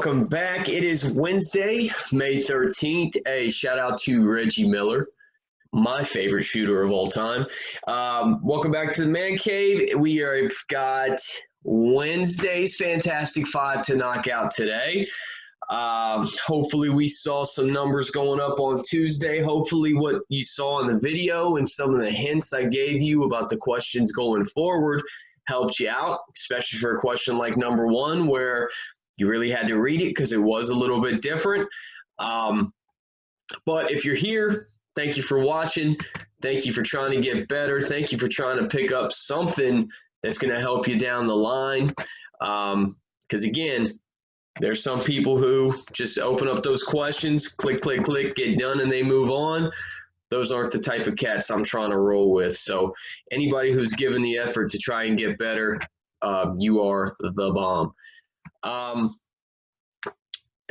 welcome back. It is Wednesday, May 13th. A shout out to Reggie Miller, my favorite shooter of all time. Welcome back to the Man Cave. We have got Wednesday's Fantastic Five to knock out today. Hopefully we saw some numbers going up on Tuesday. Hopefully what you saw in the video and some of the hints I gave you about the questions going forward helped you out, especially for a question like number one where you really had to read it because it was a little bit different. But if you're here, thank you for watching. Thank you for trying to get better. Thank you for trying to pick up something that's going to help you down the line. Because again, there's some people who just open up those questions, click, click, click, get done, and they move on. Those aren't the type of cats I'm trying to roll with. So anybody who's given the effort to try and get better, you are the bomb.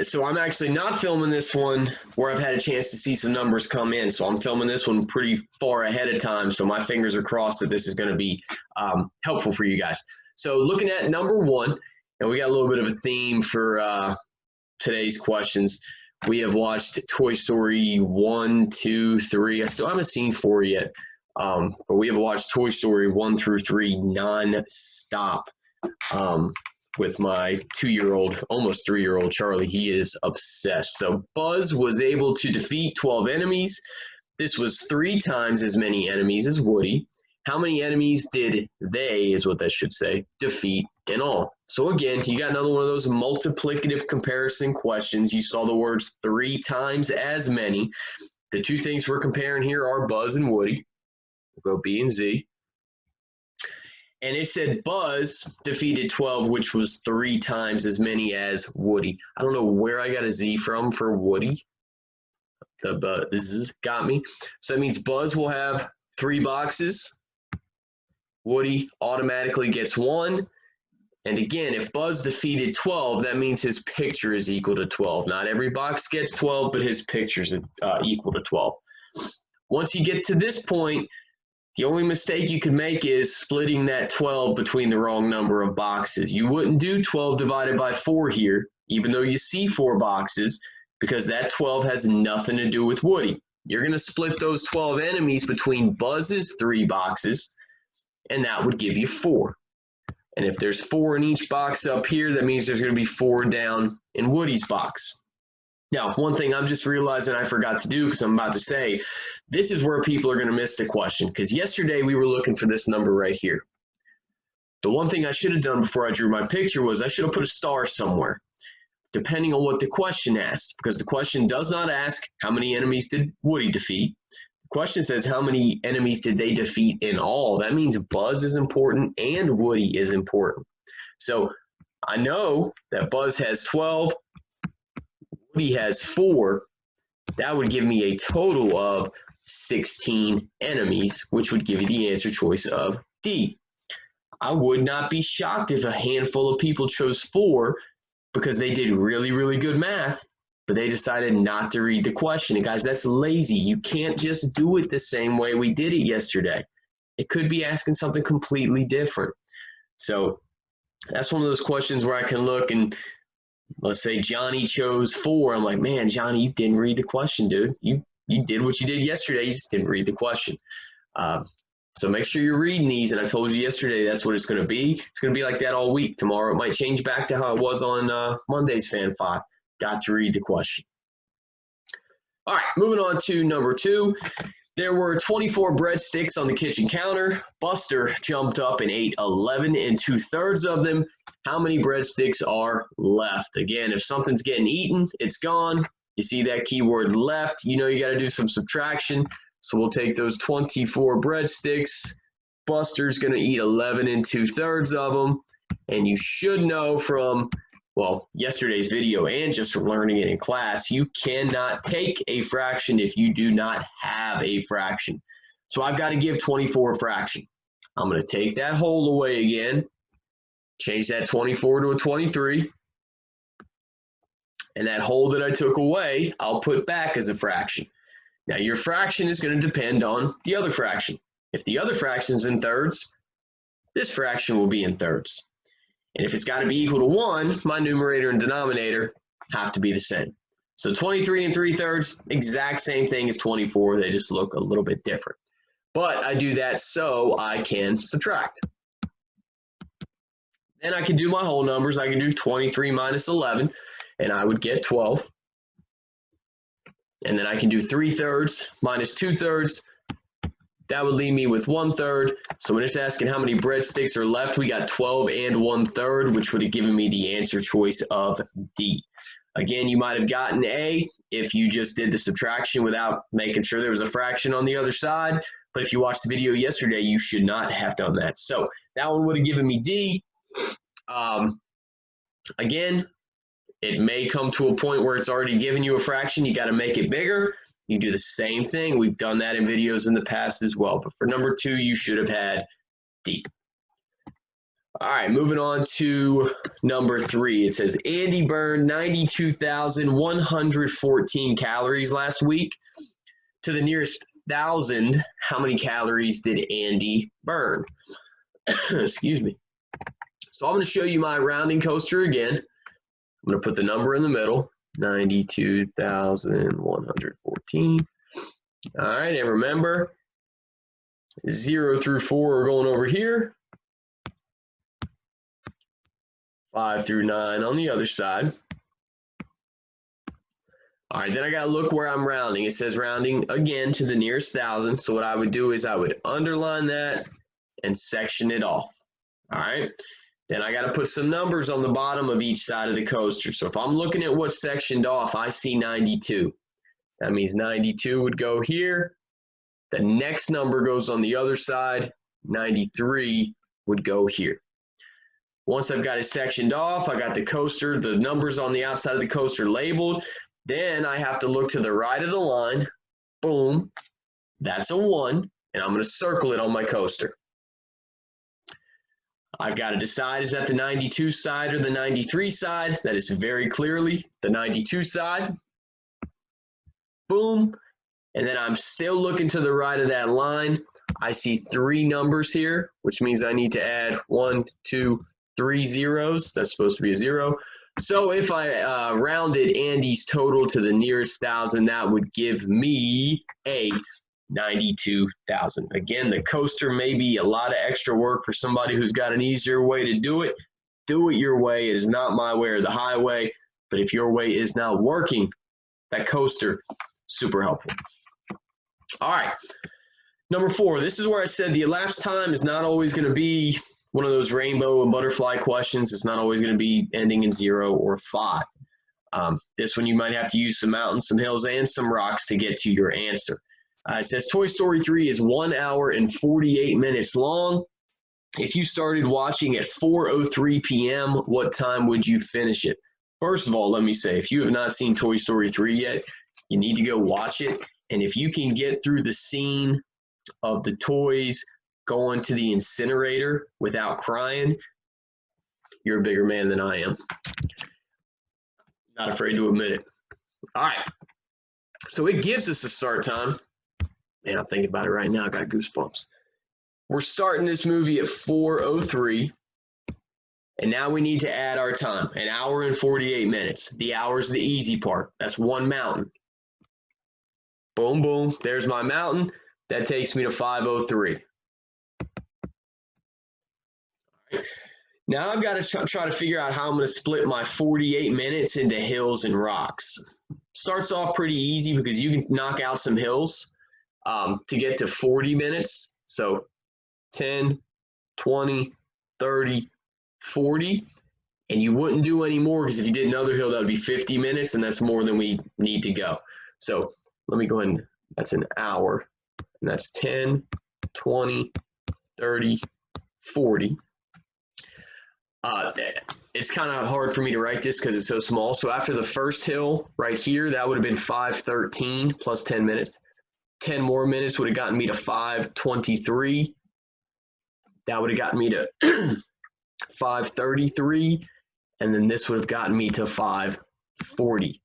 So I'm actually not filming this one where I've had a chance to see some numbers come in. So I'm filming this one pretty far ahead of time. So my fingers are crossed that this is going to be helpful for you guys. So looking at number one, and we got a little bit of a theme for today's questions. We have watched Toy Story 1, 2, 3. I still haven't seen 4 yet. But we have watched Toy Story 1 through 3 non-stop. With my 2-year-old, almost 3-year-old Charlie. He is obsessed. So Buzz was able to defeat 12 enemies. This was 3 times as many enemies as Woody. How many enemies did they, is what that should say, defeat in all? So again, you got another one of those multiplicative comparison questions. You saw the words 3 times as many. The 2 things we're comparing here are Buzz and Woody. We'll go B and Z. And it said Buzz defeated 12, which was 3 times as many as Woody. I don't know where I got a Z from for Woody. The Buzz got me. So that means Buzz will have 3 boxes. Woody automatically gets 1. And again, if Buzz defeated 12, that means his picture is equal to 12. Not every box gets 12, but his picture is equal to 12. Once you get to this point, the only mistake you could make is splitting that 12 between the wrong number of boxes. You wouldn't do 12 divided by 4 here, even though you see 4 boxes, because that 12 has nothing to do with Woody. You're going to split those 12 enemies between Buzz's 3 boxes, and that would give you 4. And if there's 4 in each box up here, that means there's going to be 4 down in Woody's box. Now, one thing I'm just realizing I forgot to do because I'm about to say, this is where people are going to miss the question because yesterday we were looking for this number right here. The one thing I should have done before I drew my picture was I should have put a star somewhere, depending on what the question asked, because the question does not ask how many enemies did Woody defeat. The question says how many enemies did they defeat in all. That means Buzz is important and Woody is important. So I know that Buzz has 12. He has 4, that would give me a total of 16 enemies, which would give you the answer choice of D. I would not be shocked if a handful of people chose 4 because they did really, really good math, but they decided not to read the question. And guys, that's lazy. You can't just do it the same way we did it yesterday. It could be asking something completely different. So that's one of those questions where I can look and let's say Johnny chose 4. I'm like, man, Johnny, you didn't read the question, dude. You did what you did yesterday. You just didn't read the question. So make sure you're reading these. And I told you yesterday that's what it's going to be. It's going to be like that all week. Tomorrow it might change back to how it was on Monday's Fan 5. Got to read the question. All right, moving on to number 2. There were 24 breadsticks on the kitchen counter. Buster jumped up and ate 11 2/3 of them. How many breadsticks are left? Again, if something's getting eaten, it's gone. You see that keyword left, you know you got to do some subtraction. So we'll take those 24 breadsticks. Buster's going to eat 11 2/3 of them. And you should know from, well, yesterday's video and just from learning it in class, you cannot take a fraction if you do not have a fraction. So I've got to give 24 a fraction. I'm going to take that whole away again. Change that 24 to a 23. And that whole that I took away, I'll put back as a fraction. Now your fraction is going to depend on the other fraction. If the other fraction is in thirds, this fraction will be in thirds. And if it's got to be equal to 1, my numerator and denominator have to be the same. So 23 3/3, exact same thing as 24. They just look a little bit different. But I do that so I can subtract. Then I can do my whole numbers. I can do 23 minus 11, and I would get 12. And then I can do 3/3 minus 2/3. That would leave me with 1/3. So when it's asking how many breadsticks are left, we got 12 and 1/3, which would have given me the answer choice of D. Again, you might have gotten A if you just did the subtraction without making sure there was a fraction on the other side. But if you watched the video yesterday, you should not have done that. So that one would have given me D. Again, it may come to a point where it's already given you a fraction. You got to make it bigger. You do the same thing. We've done that in videos in the past as well. But for number 2, you should have had D. All right, moving on to number 3. It says Andy burned 92,114 calories last week. To the nearest 1,000, how many calories did Andy burn? Excuse me. So I'm going to show you my rounding coaster again. I'm going to put the number in the middle, 92,114. All right, and remember, 0 through 4 are going over here. 5 through 9 on the other side. All right, then I got to look where I'm rounding. It says rounding again to the nearest 1,000. So what I would do is I would underline that and section it off. All right. Then I got to put some numbers on the bottom of each side of the coaster. So if I'm looking at what's sectioned off, I see 92. That means 92 would go here. The next number goes on the other side. 93 would go here. Once I've got it sectioned off, I got the coaster, the numbers on the outside of the coaster labeled. Then I have to look to the right of the line. Boom. That's a 1. And I'm going to circle it on my coaster. I've got to decide, is that the 92 side or the 93 side? That is very clearly the 92 side. Boom. And then I'm still looking to the right of that line. I see 3 numbers here, which means I need to add 1, 2, 3 zeros. That's supposed to be a 0. So if I rounded Andy's total to the nearest 1,000, that would give me a 92,000. Again, the coaster may be a lot of extra work for somebody who's got an easier way to do it. Do it your way. It is not my way or the highway. But if your way is not working, that coaster, super helpful. All right. Number 4, this is where I said the elapsed time is not always going to be one of those rainbow and butterfly questions. It's not always going to be ending in 0 or 5. This one you might have to use some mountains, some hills, and some rocks to get to your answer. It says Toy Story 3 is 1 hour and 48 minutes long. If you started watching at 4:03 p.m., what time would you finish it? First of all, let me say, if you have not seen Toy Story 3 yet, you need to go watch it. And if you can get through the scene of the toys going to the incinerator without crying, you're a bigger man than I am. Not afraid to admit it. All right. So it gives us a start time. Man, I'm thinking about it right now. I got goosebumps. We're starting this movie at 4:03. And now we need to add our time, 1 hour and 48 minutes. The hour's the easy part. That's one mountain. Boom, boom. There's my mountain. That takes me to 5:03. All right. Now I've got to try to figure out how I'm going to split my 48 minutes into hills and rocks. Starts off pretty easy because you can knock out some hills to get to 40 minutes. So 10, 20, 30, 40, and you wouldn't do any more because if you did another hill, that would be 50 minutes, and that's more than we need to go. So let me go ahead and, that's an hour, and that's 10, 20, 30, 40. It's kind of hard for me to write this because it's so small. So after the first hill right here, that would have been 5:13 plus 10 minutes. 10 more minutes would have gotten me to 5:23. That would have gotten me to 5:33, and then this would have gotten me to 5:43.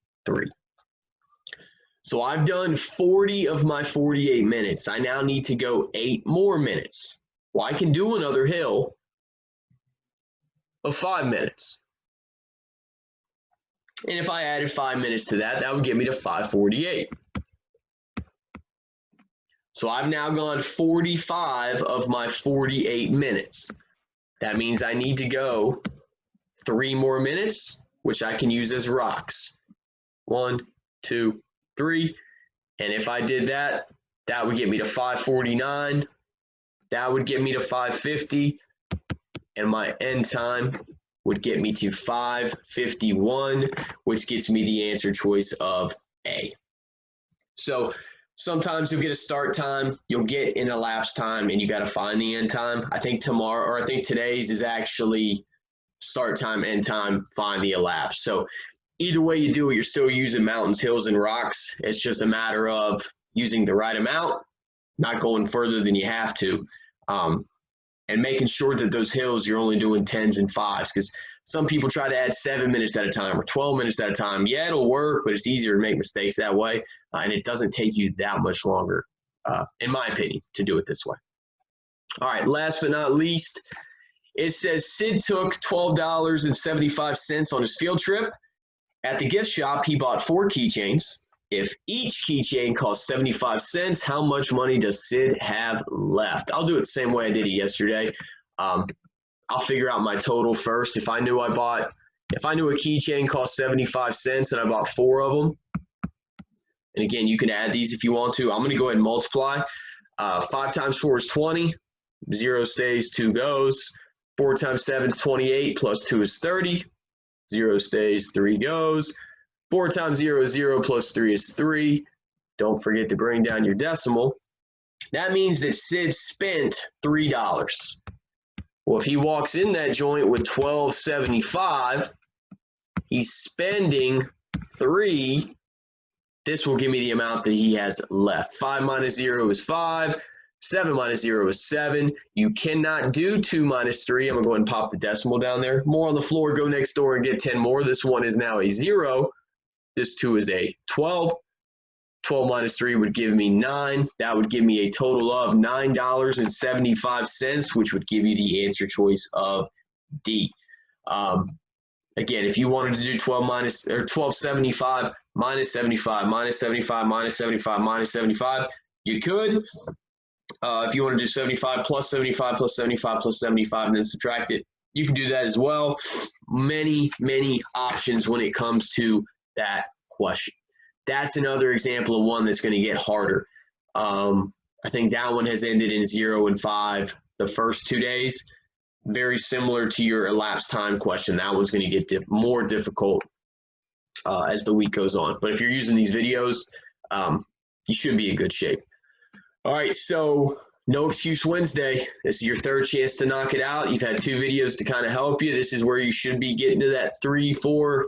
So I've done 40 of my 48 minutes. I now need to go 8 more minutes. Well, I can do another hill, of 5 minutes. And if I added 5 minutes to that, that would get me to 5:48. So I've now gone 45 of my 48 minutes. That means I need to go 3 more minutes, which I can use as rocks. 1, 2, 3. And if I did that, that would get me to 5:49. That would get me to 5:50. And my end time would get me to 5:51, which gets me the answer choice of A. So sometimes you'll get a start time, you'll get an elapsed time, and you got to find the end time. I think tomorrow, or I think today's is actually start time, end time, find the elapsed. So either way you do it, you're still using mountains, hills, and rocks. It's just a matter of using the right amount, not going further than you have to, and making sure that those hills you're only doing 10s and 5s, because some people try to add 7 minutes at a time or 12 minutes at a time. Yeah, it'll work, but it's easier to make mistakes that way, and it doesn't take you that much longer, in my opinion, to do it this way. All right, last but not least, it says Sid took $12.75 on his field trip. At the gift shop, he bought 4 keychains. If each keychain costs 75 cents, how much money does Sid have left? I'll do it the same way I did it yesterday. I'll figure out my total first. If I knew a keychain cost 75 cents and I bought 4 of them, and again, you can add these if you want to. I'm going to go ahead and multiply. 5 times 4 is 20. 0 stays, 2 goes. 4 times 7 is 28, plus 2 is 30. 0 stays, 3 goes. 4 times 0 is 0, plus 3 is 3. Don't forget to bring down your decimal. That means that Sid spent $3. Well, if he walks in that joint with $12.75, he's spending 3. This will give me the amount that he has left. 5 minus 0 is 5. 7 minus 0 is 7. You cannot do 2 minus 3. I'm going to go ahead and pop the decimal down there. More on the floor. Go next door and get 10 more. This one is now a 0. This 2 is a 12. 12 minus 3 would give me 9. That would give me a total of $9.75, which would give you the answer choice of D. Again, if you wanted to do 12.75 minus 75 minus 75 minus 75 minus 75, you could. If you want to do 75 plus 75 plus 75 plus 75 and then subtract it, you can do that as well. Many, many options when it comes to that question. That's another example of one that's going to get harder. I think that one has ended in 0 and 5 the first 2 days. Very similar to your elapsed time question. That one's going to get more difficult as the week goes on. But if you're using these videos, you should be in good shape. All right, so No Excuse Wednesday. This is your 3rd chance to knock it out. You've had 2 videos to kind of help you. This is where you should be getting to that 3, 4,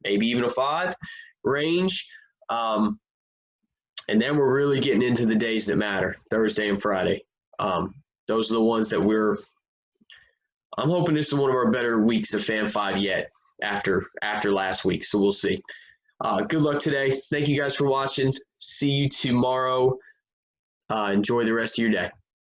maybe even a 5 range. And then we're really getting into the days that matter, Thursday and Friday. Those are the ones that I'm hoping this is one of our better weeks of Fam 5 yet after last week. So we'll see. Good luck today. Thank you guys for watching. See you tomorrow. Enjoy the rest of your day.